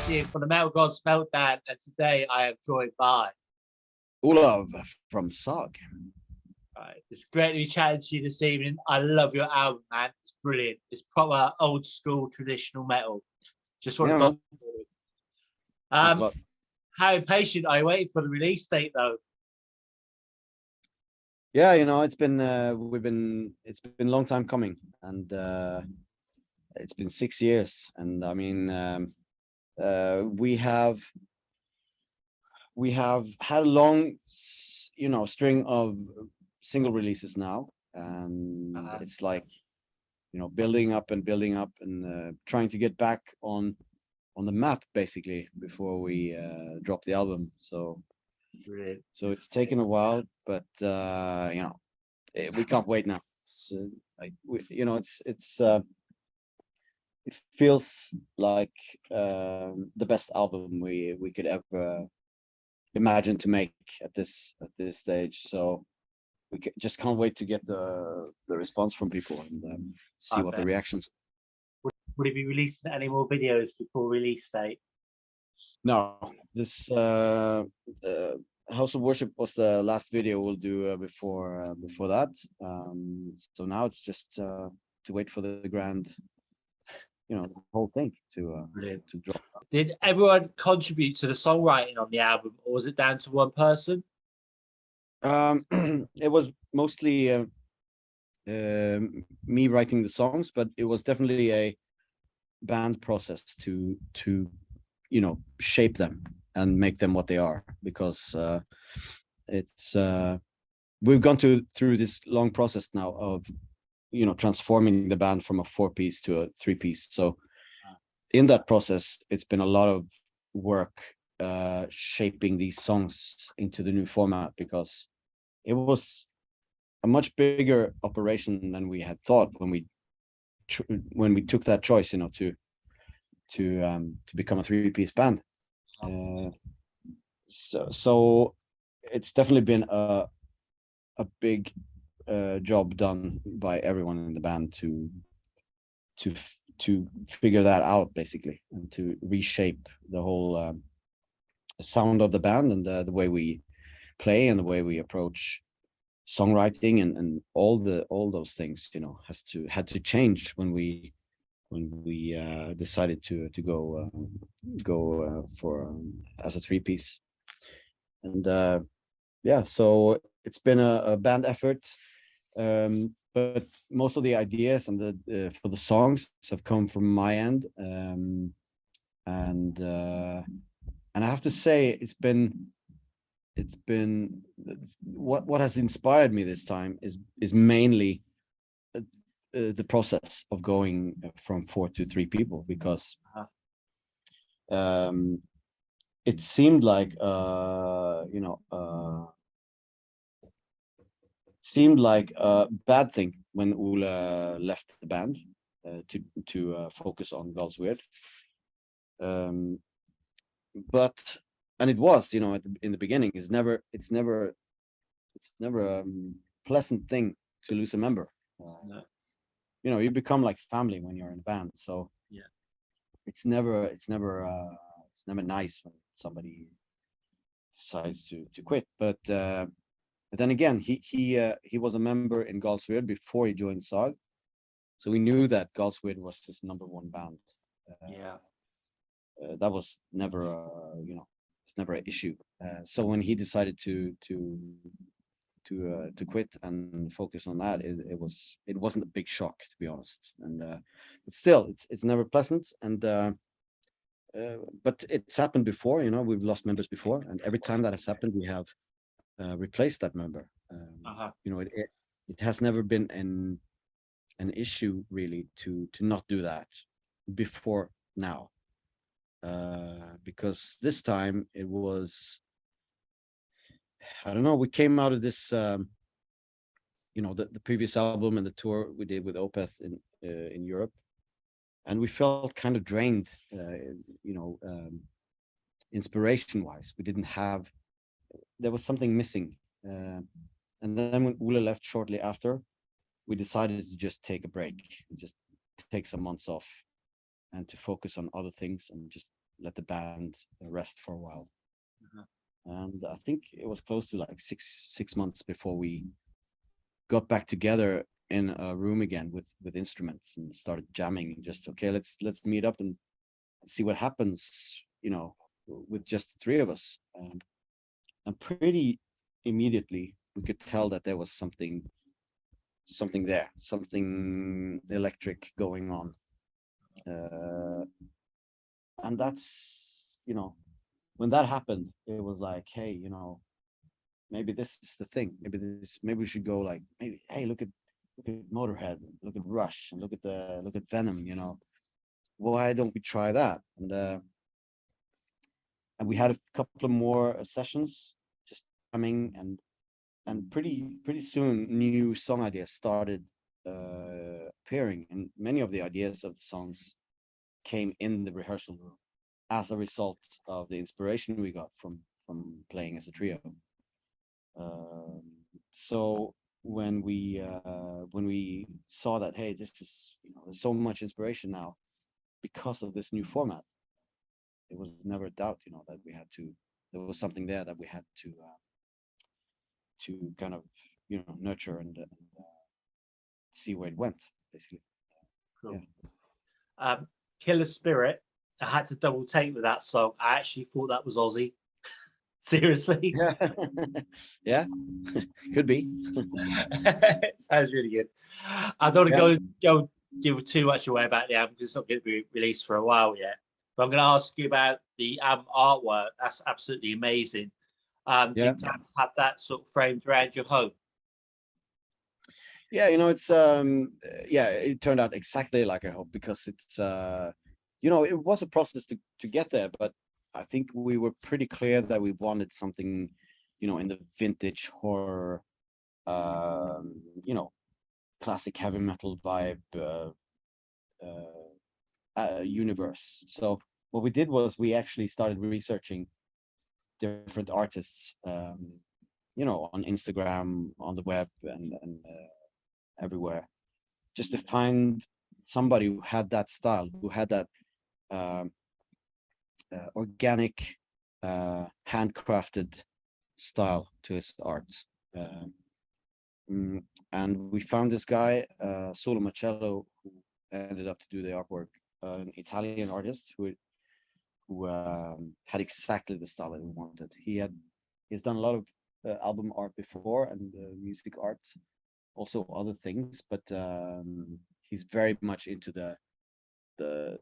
here for the Metal Gods Meltdown, and today I am joined by. Olav from SAHG. Right, it's great to be chatting to you this evening. I love your album, man. It's brilliant. It's proper old school traditional metal. Just want to. How impatient are you waiting for the release date, though? Yeah, it's been a long time coming, and it's been 6 years, and I mean, we have had a long, string of single releases now, and it's like, building up and trying to get back on the map basically before we drop the album. So it's taken a while, but we can't wait now. It feels like the best album we could ever imagine to make at this stage. So we just can't wait to get the response from people and see what the reactions. Would it be releasing any more videos before release date? No, this House of Worship was the last video we'll do before that. So now it's just to wait for the grand, the whole thing to drop. Did everyone contribute to the songwriting on the album, or was it down to one person? It was mostly me writing the songs, but it was definitely a band process to shape them and make them what they are, because it's we've gone through this long process now of transforming the band from a 4-piece to a 3-piece. So in that process, it's been a lot of work shaping these songs into the new format, because it was a much bigger operation than we had thought when we took that choice, to become a 3-piece band. So it's definitely been a big job done by everyone in the band to figure that out, basically, and to reshape the whole sound of the band and the way we play and the way we approach songwriting and all those things, had to change when we decided to go for as a 3-piece. And so it's been a band effort, but most of the ideas and for the songs have come from my end, and I have to say it's been what has inspired me this time is mainly the process of going from 4 to 3 people, because it seemed like a bad thing when Ole left the band to focus on God's Weird, but it was, in the beginning, it's never a pleasant thing to lose a member. No. You become like family when you're in a band, so yeah, it's never nice when somebody decides to quit. But then again, he was a member in God's Weird before he joined SAHG, so we knew that God's Weird was his #1 band. That was never it's never an issue. So when he decided to quit and focus on that, it wasn't a big shock, to be honest. And but still, it's never pleasant. And but it's happened before. We've lost members before, and every time that has happened, we have replaced that member. It has never been an issue really to not do that before now, because this time it was, I don't know, we came out of this the previous album and the tour we did with Opeth in Europe, and we felt kind of drained, inspiration wise. There was something missing, and then when Ole left shortly after, we decided to just take a break and just take some months off and to focus on other things and just let the band rest for a while. Mhm. And I think it was close to like six months before we got back together in a room again with instruments and started jamming. And just okay, let's meet up and see what happens, with just the three of us. And pretty immediately we could tell that there was something there, something electric going on. And that's, when that happened, it was like, hey, maybe this is the thing. Maybe we should go like, maybe, hey, look at Motorhead, look at Rush, and look at Venom. Why don't we try that? And we had a couple of more sessions, just coming, and pretty soon new song ideas started appearing, and many of the ideas of the songs came in the rehearsal room as a result of the inspiration we got from playing as a trio. Um, so when we saw that, hey, this is, there's so much inspiration now because of this new format, it was never a doubt, that there was something there that we had to kind of, nurture and see where it went, basically. Cool. Yeah. Killer Spirit. I had to double take with that song. I actually thought that was Aussie. Seriously. Yeah, could be. Sounds really good. I don't want to go give too much away about the album because it's not going to be released for a while yet. But I'm going to ask you about the album artwork. That's absolutely amazing. Do you plan to have that sort of framed around your home? Yeah, it's it turned out exactly like I hoped, because it's it was a process to get there, but I think we were pretty clear that we wanted something, in the vintage horror, classic heavy metal vibe universe. So what we did was we actually started researching different artists, on Instagram, on the web, and everywhere, just to find somebody who had that style, who had that organic, handcrafted style to his art. And we found this guy, Solo Marcello, who ended up to do the artwork, an Italian artist who had exactly the style that we wanted. He's done a lot of album art before, and music art, also other things, but he's very much into the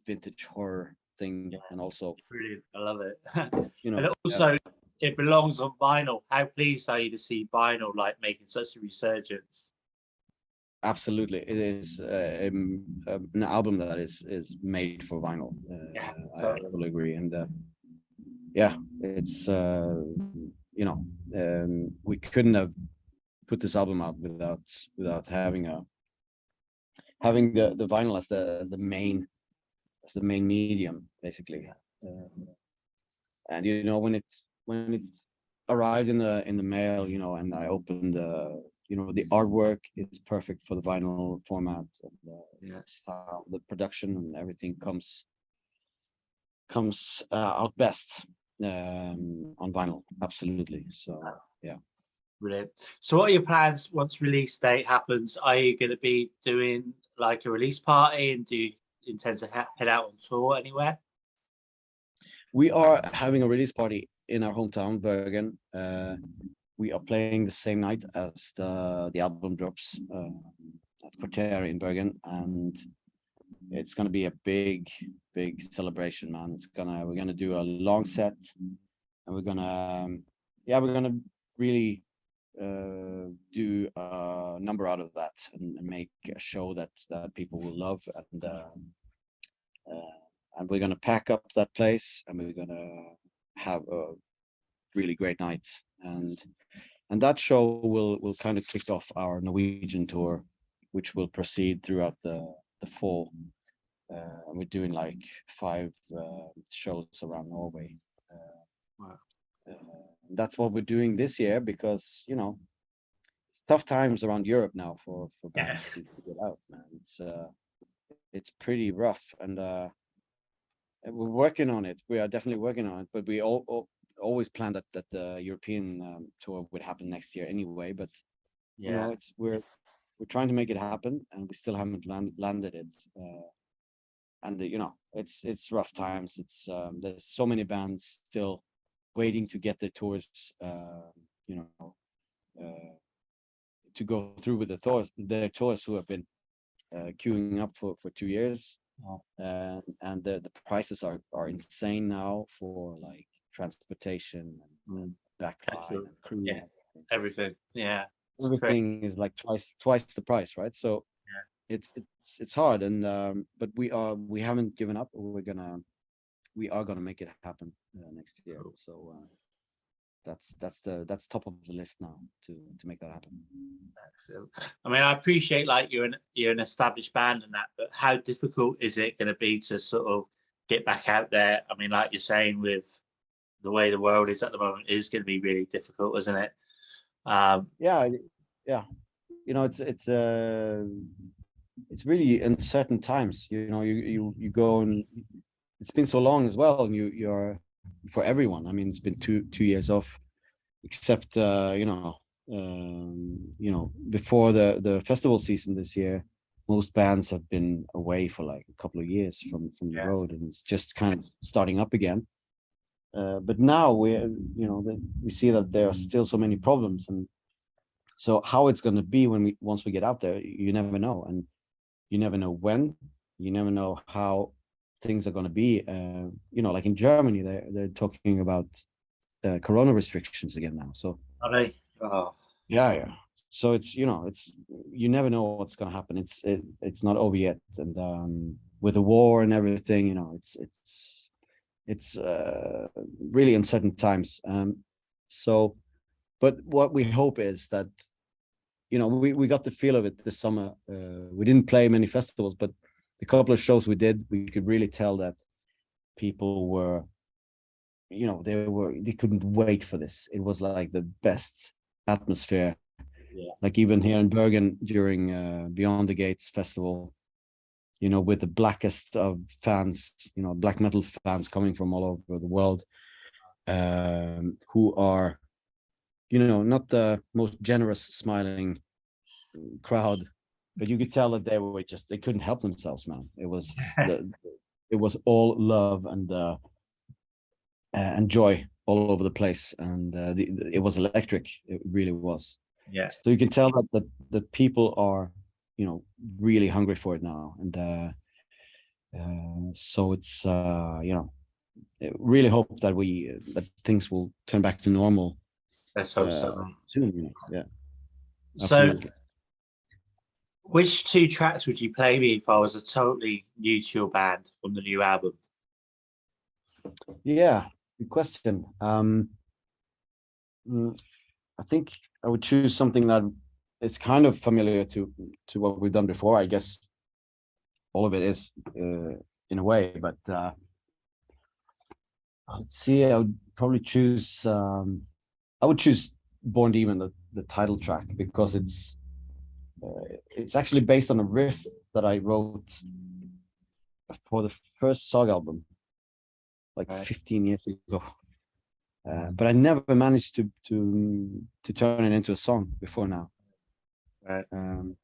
vintage horror thing. Yeah, and also brilliant. I love it. you And know also, it belongs on vinyl. How pleased are you to see vinyl like making such a resurgence? absolutely, it is an album that is made for vinyl. Yeah, I totally. fully agree. And it's we couldn't have put this album out without having the vinyl as the main medium, basically. And when it arrived in the mail, and I opened the artwork is perfect for the vinyl format, and Yeah. style, the production and everything comes out best on vinyl. Absolutely. So yeah. Brilliant. So what are your plans once release date happens? Are you going to be doing like a release party, and do you intend to head out on tour anywhere? We are having a release party in our hometown, Bergen. We are playing the same night as the album drops at Quarter in Bergen, and it's gonna be a big celebration, man. We're gonna do a long set, and we're gonna really do a number out of that, and make a show that people will love. And we're gonna pack up that place, and we're gonna have a really great night. And that show will kind of kick off our Norwegian tour, which will proceed throughout the fall. And we're doing like 5 shows around Norway. Wow. That's what we're doing this year, because it's tough times around Europe now for Yeah. bands to get out, man. It's pretty rough, and we're working on it. We are definitely working on it, but we always planned that the European tour would happen next year anyway. But you know, we're trying to make it happen, and we still haven't landed it. And you know, it's rough times. It's there's so many bands still waiting to get their tours. You know, to go through with their tours who have been queuing up for 2 years. Oh. And the prices are insane now for like transportation and backline and crew. Yeah, everything. Yeah, everything is like twice the price, right? So it's hard, and but we haven't given up. We are gonna make it happen next year. So that's top of the list now to make that happen. Excellent. I mean, I appreciate like you're an established band and that, but how difficult is it going to be to sort of get back out there? I mean, like you're saying, with the way the world is at the moment, it is going to be really difficult, isn't it? Yeah. You know, it's really uncertain times. You know, you go, and it's been so long as well, and you're for everyone. I mean, it's been two years off, except you know, before the festival season this year, most bands have been away for like a couple of years from the road, and it's just kind of starting up again. But now we see that there are still so many problems, and so how it's going to be once we get out there, you never know, and you never know when, you never know how things are going to be. You know, like in Germany, they're talking about corona restrictions again now. So are they? Oh. Yeah. So it's, you know, you never know what's going to happen. It's not over yet, and with the war and everything, you know, it's really uncertain times. So, but what we hope is that, you know, we got the feel of it this summer. We didn't play many festivals, but the couple of shows we did, we could really tell that people were, you know, they couldn't wait for this. It was like the best atmosphere. Yeah. Like even here in Bergen during Beyond the Gates festival, you know, with the blackest of fans, you know, black metal fans coming from all over the world, who are, you know, not the most generous smiling crowd, but you could tell that they couldn't help themselves, man. It was it was all love and joy all over the place, and it was electric. It really was. Yeah. So you can tell that people are, you know, really hungry for it now, and so it's you know, I really hope that things will turn back to normal. Let's hope so. Soon, you know. Yeah. Absolutely. So, which two tracks would you play me if I was a totally new to your band from the new album? Yeah, good question. I think I would choose something that is kind of familiar to what we've done before. I guess all of it is in a way, but let's see. I would probably choose. I would choose "Born Demon," the title track, because it's actually based on a riff that I wrote for the first SAHG album, like 15 years ago. But I never managed to turn it into a song before now. Right. And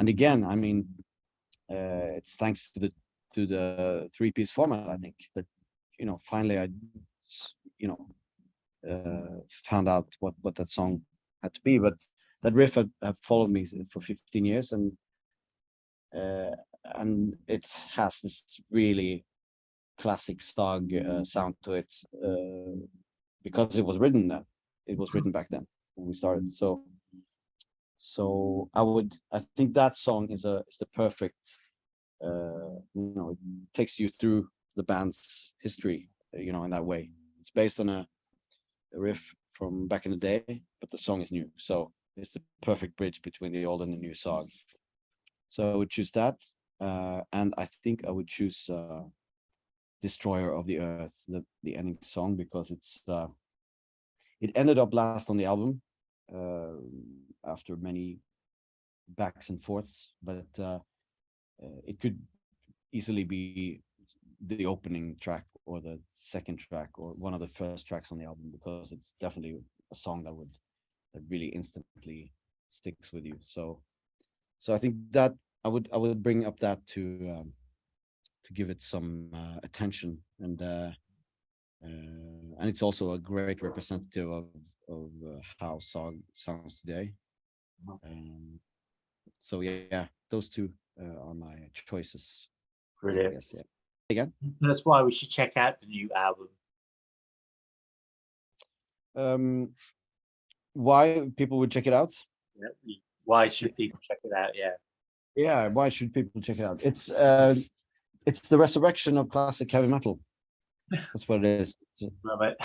again, I mean, it's thanks to the three-piece format, I think, that, you know, finally I, you know, found out what that song had to be. But that riff had followed me for 15 years, and it has this really classic SAHG sound to it, because it was written back then when we started. So I think that song is the perfect, you know, it takes you through the band's history, you know, in that way. It's based on a riff from back in the day, but the song is new. So it's the perfect bridge between the old and the new SAHG. So I would choose that. And I think I would choose Destroyer of the Earth, the ending song, because it ended up last on the album after many backs and forths, but it could easily be the opening track or the second track or one of the first tracks on the album, because it's definitely a song that really instantly sticks with you. So I think that I would bring up that to give it some attention, and it's also a great representative of how song sounds today. So yeah, those two are my choices. I Brilliant. guess, yeah. Again, That's why we should check out the new album. Why people would check it out? Yeah. Why should people check it out? Yeah, why should people check it out? It's the resurrection of classic heavy metal. That's what it is. Love it.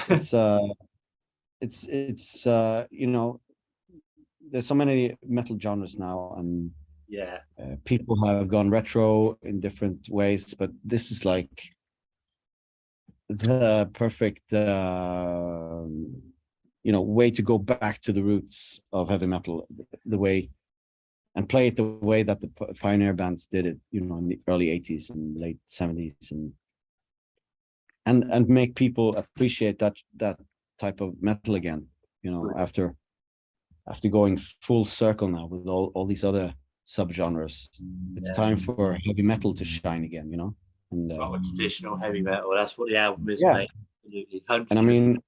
It's you know, there's so many metal genres now, and Yeah. people have gone retro in different ways, but this is like the perfect way to go back to the roots of heavy metal, the way, and play it the way that the pioneer bands did it, in the early 80s and late 70s, and make people appreciate that type of metal again, after going full circle now with all these other subgenres. It's time for heavy metal to shine again, and traditional heavy metal. That's what the album is, yeah. mate. Absolutely. And I mean,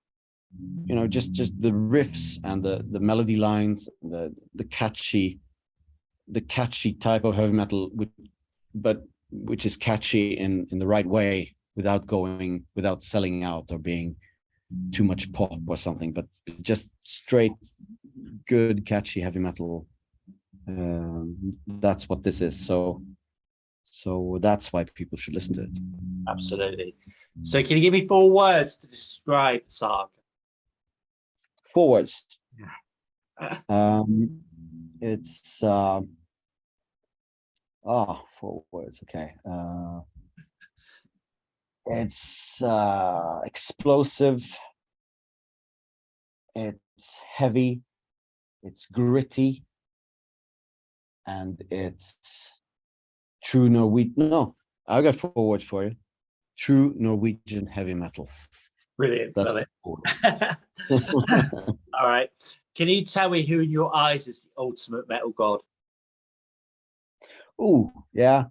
just the riffs and the melody lines, the catchy type of heavy metal, which is catchy in the right way, without selling out or being too much pop or something, but just straight good catchy heavy metal. That's what this is. So that's why people should listen to it. Absolutely. So can you give me 4 words to describe SAHG? 4 words. Yeah. It's 4 words. Okay. It's explosive. It's heavy. It's gritty. And it's true Norwegian. No, I got 4 words for you. True Norwegian heavy metal. Brilliant. That's Love it. All right. Can you tell me who in your eyes is the ultimate metal god? Oh, yeah.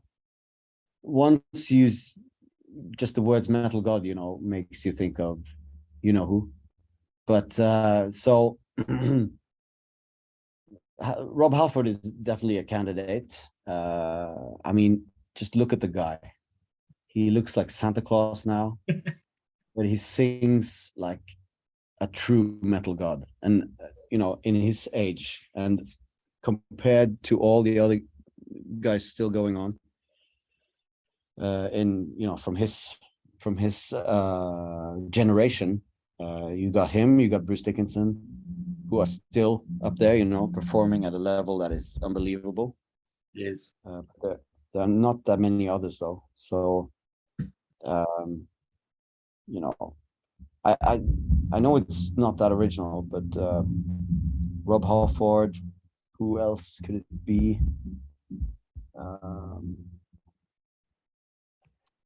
Once just the words metal god, makes you think of who. But so Rob Halford is definitely a candidate. I mean, just look at the guy. He looks like Santa Claus now, but he sings like a true metal god, and in his age, and compared to all the other guys still going on, from his generation, you got him, you got Bruce Dickinson, who are still up there, performing at a level that is unbelievable. Yes. There are not that many others though. So, I know it's not that original, but Rob Halford, who else could it be?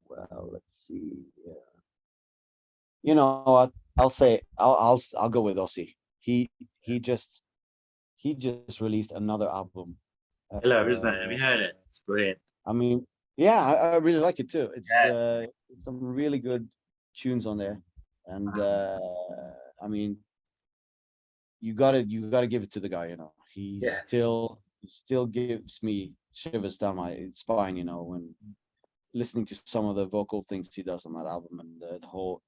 Well, let's see. I'll say I'll go with Ozzy. He just released another album. Hello, isn't it? Have you heard it? It's brilliant. I mean, yeah, I really like it too. It's some really good tunes on there, and I mean, you gotta give it to the guy. He still gives me shivers down my spine. When listening to some of the vocal things he does on that album, and the whole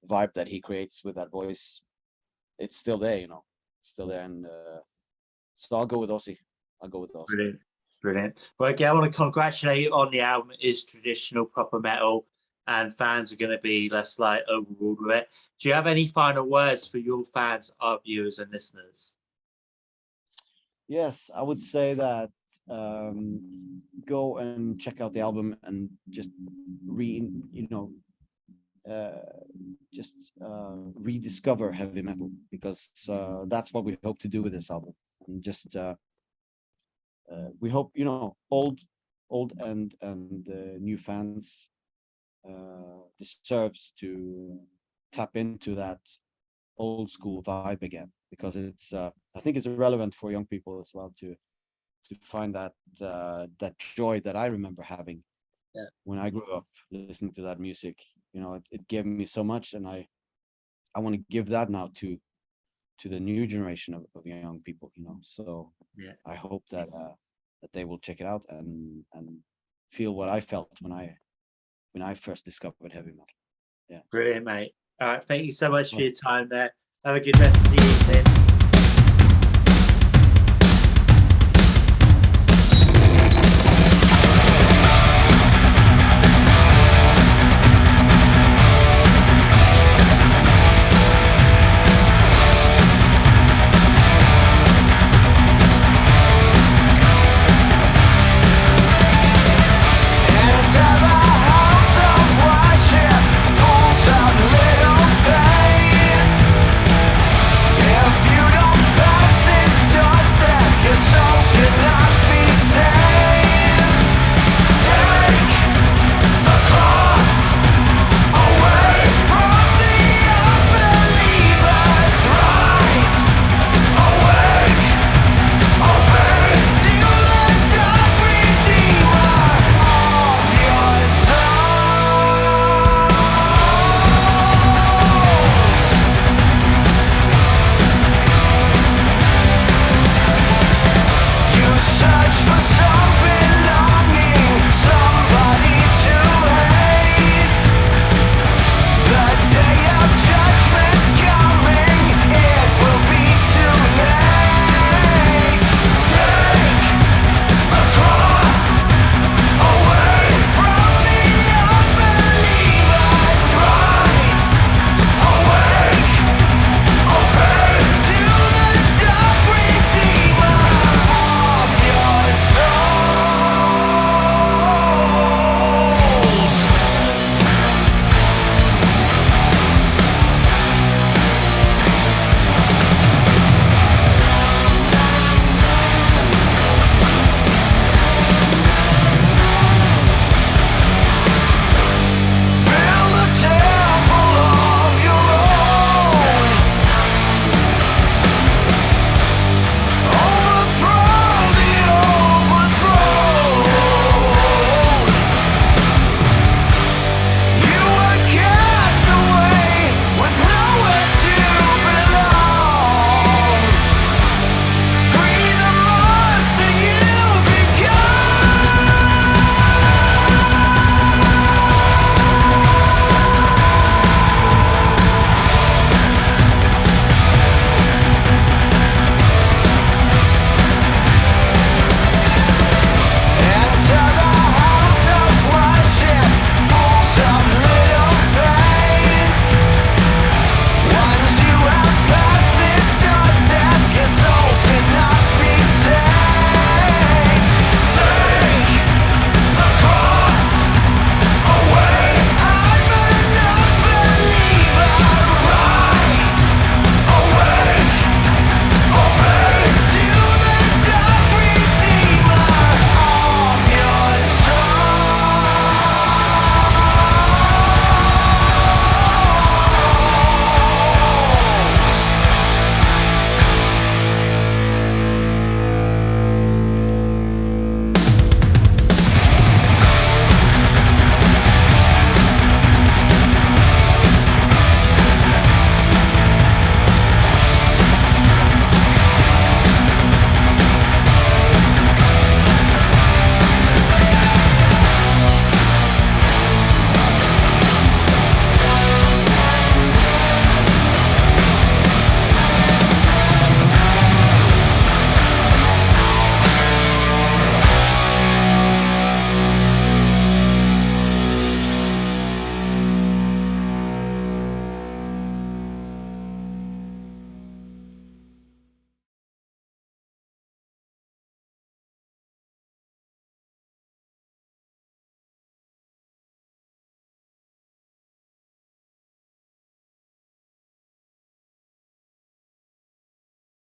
vibe that he creates with that voice, it's still there. Still there, and so I'll go with Ozzy. Brilliant. Well, again, I want to congratulate you on the album. It is traditional proper metal, and fans are going to be less like overruled with it. Do you have any final words for your fans, our viewers and listeners? Yes, I would say that go and check out the album and just rediscover heavy metal, because that's what we hope to do with this album. And just we hope old and new fans deserves to tap into that old school vibe again, because it's I think it's relevant for young people as well to find that that joy that I remember having when I grew up listening to that music. You know, it gave me so much, and I want to give that now to the new generation of young people. You know, so I hope that that they will check it out and feel what I felt when I first discovered heavy metal. Brilliant, mate. All right, thank you so much for your time there. Have a good rest of the evening.